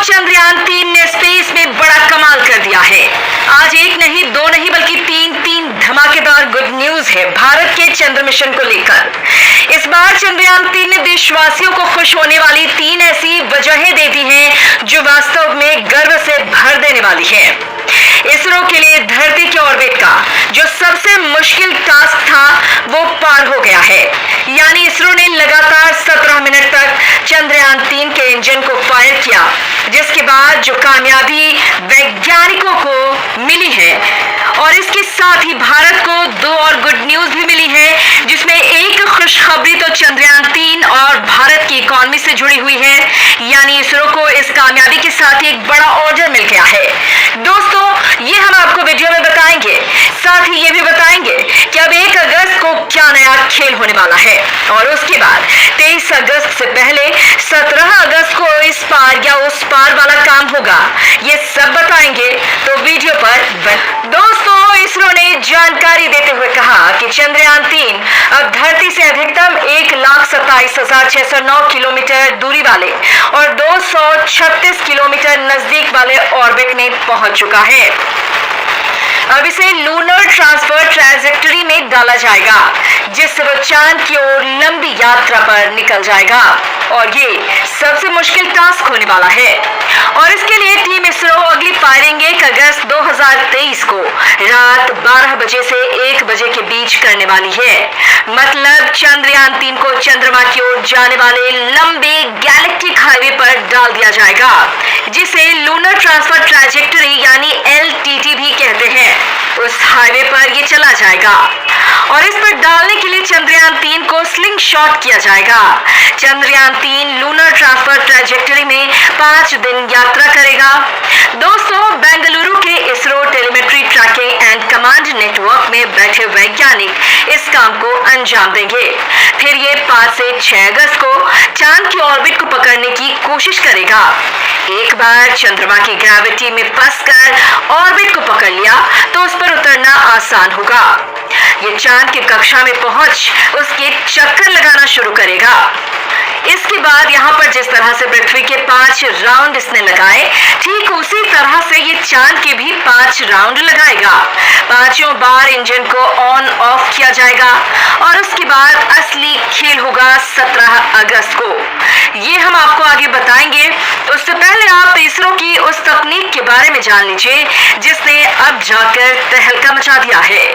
चंद्रयान-3 ने स्पेस में बड़ा कमाल कर दिया है। आज एक नहीं, दो नहीं, बल्कि तीन धमाकेदार गुड न्यूज है भारत के चंद्र मिशन को लेकर। इस बार चंद्रयान-3 ने देशवासियों को खुश होने वाली 3 ऐसी वजहें दे दी हैं जो वास्तव में गर्व से भर देने वाली है। इसरो के लिए धरती के ऑर्बिट का जो सबसे मुश्किल टास्क था वो पार हो गया है। यानी इसरो ने लगातार 17 मिनट तक चंद्रयान-3 के इंजन को फायर किया, जिसके बाद जो कामयाबी वैज्ञानिकों को मिली है, और इसके साथ ही भारत को 2 और गुड न्यूज भी मिली है, जिसमें एक खुशखबरी तो चंद्रयान-3 और भारत की इकोनॉमी से जुड़ी हुई है। यानी इसरो को इस कामयाबी के साथ एक बड़ा ऑर्डर मिल गया है। दोस्तों, ये हम आपको वीडियो में बताएंगे, साथ ही ये भी बताएंगे कि अब 1 अगस्त को क्या नया खेल होने वाला है, और उसके बाद 23 अगस्त से पहले 17 अगस्त को इस पार या उस पार वाला काम होगा। ये सब बताएंगे, तो वीडियो पर दोस्तों, इसरो ने जानकारी देते हुए कहा कि चंद्रयान-3 अब धरती से अधिकतम 1,27,609 किलोमीटर दूरी वाले और 236 किलोमीटर नजदीक वाले ऑर्बिट में पहुंच चुका है। अब इसे लूनर ट्रांसफर ट्रैजेक्टरी में डाला जाएगा, जिससे वो चांद की ओर लंबी यात्रा पर निकल जाएगा, और ये सबसे मुश्किल टास्क होने वाला है। और इसके लिए टीम इसरो अगली फायरिंग 1 अगस्त 2023 को रात 12 बजे से 1 बजे के बीच करने वाली है। मतलब चंद्रयान-3 को चंद्रमा की ओर जाने वाले लंबे गैलेक्टिक हाईवे पर डाल दिया जाएगा, जिसे लूनर ट्रांसफर ट्रैजेक्टरी यानी LTT भी कहते हैं। उस हाईवे पर ये चला जाएगा, और इस पर डालने के लिए चंद्रयान-3 को स्लिंग शॉट किया जाएगा। चंद्रयान-3 लूनर ट्रांसफर ट्रैजेक्टरी में 5 दिन यात्रा करेगा। दोस्तों, बेंगलुरु के ISRO telemetry tracking and command network में बैठे वैज्ञानिक इस काम को अंजाम देंगे। फिर ये 5 से 6 अगस्त को चांद की ऑर्बिट को पकड़ने की कोशिश करेगा। एक बार चंद्रमा की ग्रेविटी में फंसकर ऑर्बिट को पकड़ लिया तो उस पर उतरना आसान होगा। ये चांद की कक्षा में पहुंच उसके चक्कर लगाना शुरू करेगा। इसके बाद यहाँ पर जिस तरह से पृथ्वी के 5 राउंड इसने लगाए, ठीक उसी तरह से ये चांद के भी 5 राउंड लगाएगा। 5 बार इंजन को ऑन ऑफ किया जाएगा, और उसके बाद असली खेल होगा 17 अगस्त को। ये हम आपको आगे बताएंगे। उससे पहले आप इसरो की उस तकनीक के बारे में जान लीजिए जिसने अब जाकर तहलका मचा दिया है।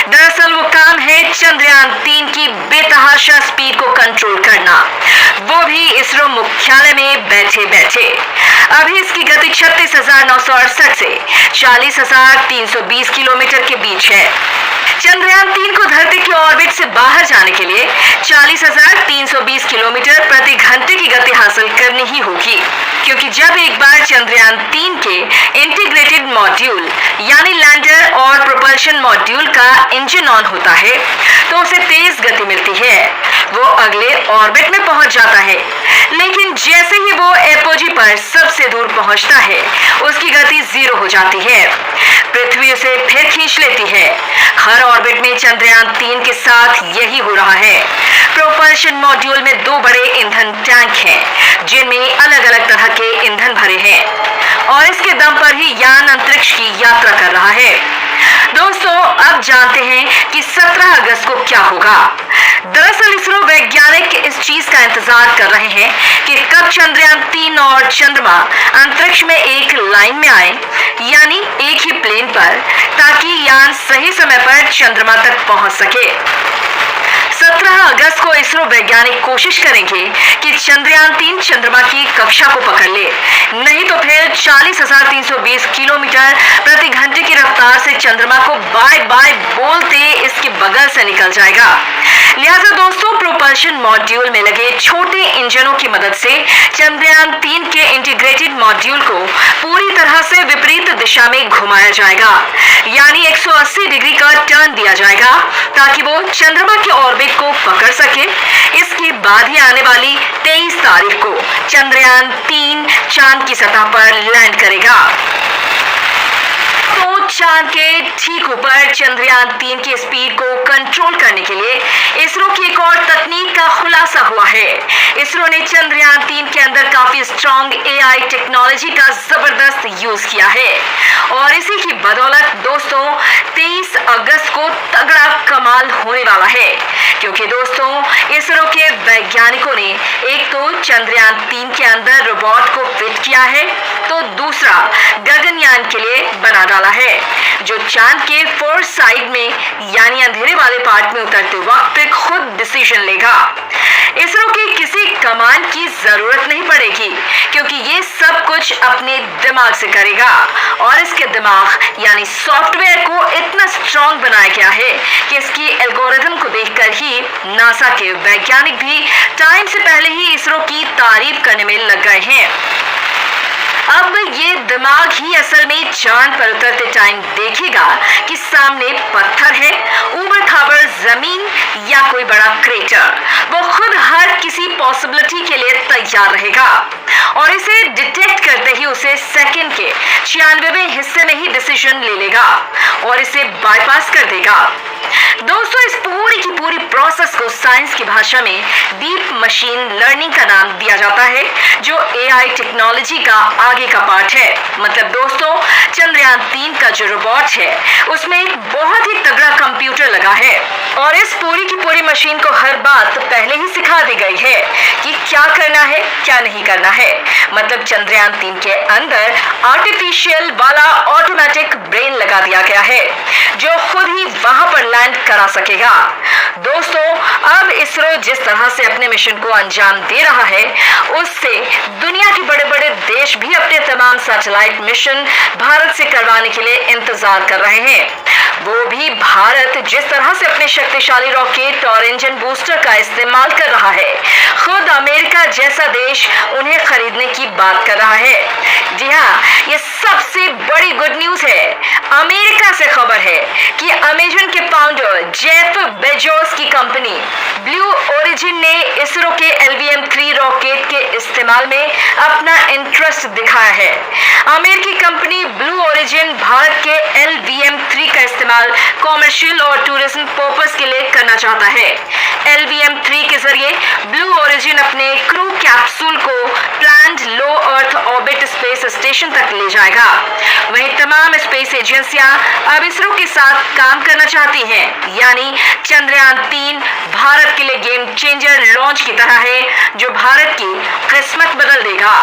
दरअसल वो काम है चंद्रयान-3 की बेतहाशा स्पीड को कंट्रोल करना, वो भी इसरो मुख्यालय में बैठे बैठे। अभी इसकी गति 36,968 से 40,320 किलोमीटर के बीच है। चंद्रयान-3 को धरती की ऑर्बिट से बाहर जाने के लिए 40,320 किलोमीटर प्रति घंटे की गति हासिल करनी ही होगी, क्योंकि जब एक बार चंद्रयान-3 के इंटीग्रेटेड मॉड्यूल यानी लैंडर और प्रोपल्शन मॉड्यूल का इंजन ऑन होता है तो उसे तेज गति मिलती है, वो अगले ऑर्बिट में पहुंच जाता है। लेकिन जैसे ही वो एपोजी पर सबसे दूर पहुंचता है, उसकी गति 0 हो जाती है। पृथ्वी उसे फिर खींच लेती है। हर ऑर्बिट में चंद्रयान-3 के साथ यही हो रहा है। प्रोपल्शन मॉड्यूल में 2 बड़े ईंधन टैंक हैं, जिनमें अलग अलग तरह के ईंधन भरे हैं, और इसके दम पर ही यान अंतरिक्ष की यात्रा कर रहा है। दोस्तों, अब जानते हैं कि 17 अगस्त को क्या होगा। दरअसल इसरो वैज्ञानिक इस चीज का इंतजार कर रहे हैं कि कब चंद्रयान-3 और चंद्रमा अंतरिक्ष में एक लाइन में आए, यानी एक ही प्लेन पर, ताकि यान सही समय पर चंद्रमा तक पहुंच सके। 17 अगस्त को इसरो वैज्ञानिक कोशिश करेंगे कि चंद्रयान-3 चंद्रमा की कक्षा को पकड़ ले, नहीं तो फिर 40,320 किलोमीटर प्रति घंटे की रफ्तार से चंद्रमा को बाय बाय बोलते इसके बगल से निकल जाएगा। लिहाजा दोस्तों, प्रोपल्शन मॉड्यूल में लगे छोटे इंजनों की मदद से चंद्रयान-3 के इंटीग्रेटेड मॉड्यूल को पूरी तरह से विपरीत दिशा में घुमाया जाएगा, यानी 180 डिग्री का टर्न दिया जाएगा, ताकि वो चंद्रमा के ऑर्बिट को पकड़ सके। इसके बाद ही आने वाली 23 तारीख को चंद्रयान-3 चांद की सतह पर लैंड करेगा। तो चांद के ठीक ऊपर चंद्रयान 3 की स्पीड को कंट्रोल करने के लिए इसरो की एक और तकनीक का खुलासा हुआ है। इसरो ने चंद्रयान 3 के अंदर काफी स्ट्रॉन्ग एआई टेक्नोलॉजी का जबरदस्त यूज किया है और इसी की बदौलत दोस्तों 23 अगस्त को तगड़ा कमाल होने वाला है, क्योंकि दोस्तों इसरो के वैज्ञानिकों ने एक तो चंद्रयान 3 के अंदर रोबोट को फिट किया है, तो दूसरा गगनयान के लिए बना डाला है जो चांद के फोर्थ साइड में यानी अंधेरे वाले पार्ट में उतरते वक्त खुद डिसीजन लेगा। इसरो की किसी कमांड की जरूरत नहीं पड़ेगी, क्योंकि ये सब कुछ अपने दिमाग से करेगा और इसके दिमाग यानी सॉफ्टवेयर को इतना स्ट्रॉन्ग बनाया गया है कि इसकी एल्गोरिथम को देखकर ही नासा के वैज्ञानिक भी टाइम से पहले ही इसरो की तारीफ करने में लग गए हैं। अब ये दिमाग ही असल में चांद पर उतरते टाइम देखेगा कि सामने पत्थर है, ऊबड़-खाबड़ जमीन या कोई बड़ा क्रेटर। वो खुद हर किसी पॉसिबिलिटी के लिए तैयार रहेगा और इसे डिटेक्ट करते ही उसे सेकंड के 96वें हिस्से में ही डिसीजन ले लेगा और इसे बाईपास कर देगा। दोस्तों इस पूरी की पूरी प्रोसेस को साइंस की भाषा में डीप मशीन लर्निंग का नाम दिया जाता है, जो एआई टेक्नोलॉजी का आगे का पार्ट है। मतलब दोस्तों चंद्रयान 3 का जो रोबोट है उसमें एक बहुत ही तगड़ा कंप्यूटर लगा है और इस पूरी की पूरी मशीन को हर बात पहले ही सिखा दी गई है कि क्या करना है क्या नहीं करना है। मतलब चंद्रयान 3 के अंदर आर्टिफिशियल वाला ऑटोमेटिक ब्रेन लगा दिया गया है जो खुद ही वहां पर लैंड करा सकेगा। दोस्तों अब इसरो जिस तरह से अपने मिशन को अंजाम दे रहा है उससे दुनिया के बड़े बड़े देश भी अपने तमाम सैटेलाइट मिशन भारत से करवाने के लिए इंतजार कर रहे हैं। वो भी भारत जिस तरह से अपने शक्तिशाली रॉकेट और इंजन बूस्टर का इस्तेमाल कर रहा है, खुद अमेरिका जैसा देश उन्हें खरीदने की बात कर रहा है। जी हाँ, ये सबसे बड़ी गुड न्यूज है। अमेरिका से खबर है कि अमेजन के फाउंडर जेफ बेजोस की कंपनी ब्लू ओरिजिन ने इसरो के LVM-3 रॉकेट के इस्तेमाल में अपना इंटरेस्ट दिखाया है। अमेरिकी कंपनी ब्लू ओरिजिन भारत के LVM-3 का इस्तेमाल कॉमर्शियल और टूरिज्म पर्पस के लिए करना चाहता है। LVM-3 के जरिए ब्लू ओरिजिन अपने क्रू कैप्सूल को प्लान्ड लो अर्थ ऑर्बिट स्पेस स्टेशन तक ले जाएगा। वहीं तमाम स्पेस एजेंसियां अब इसरो के साथ काम करना चाहती हैं, यानी चंद्रयान 3 भारत के लिए गेम चेंजर लॉन्च की तरह है जो भारत की किस्मत बदल देगा।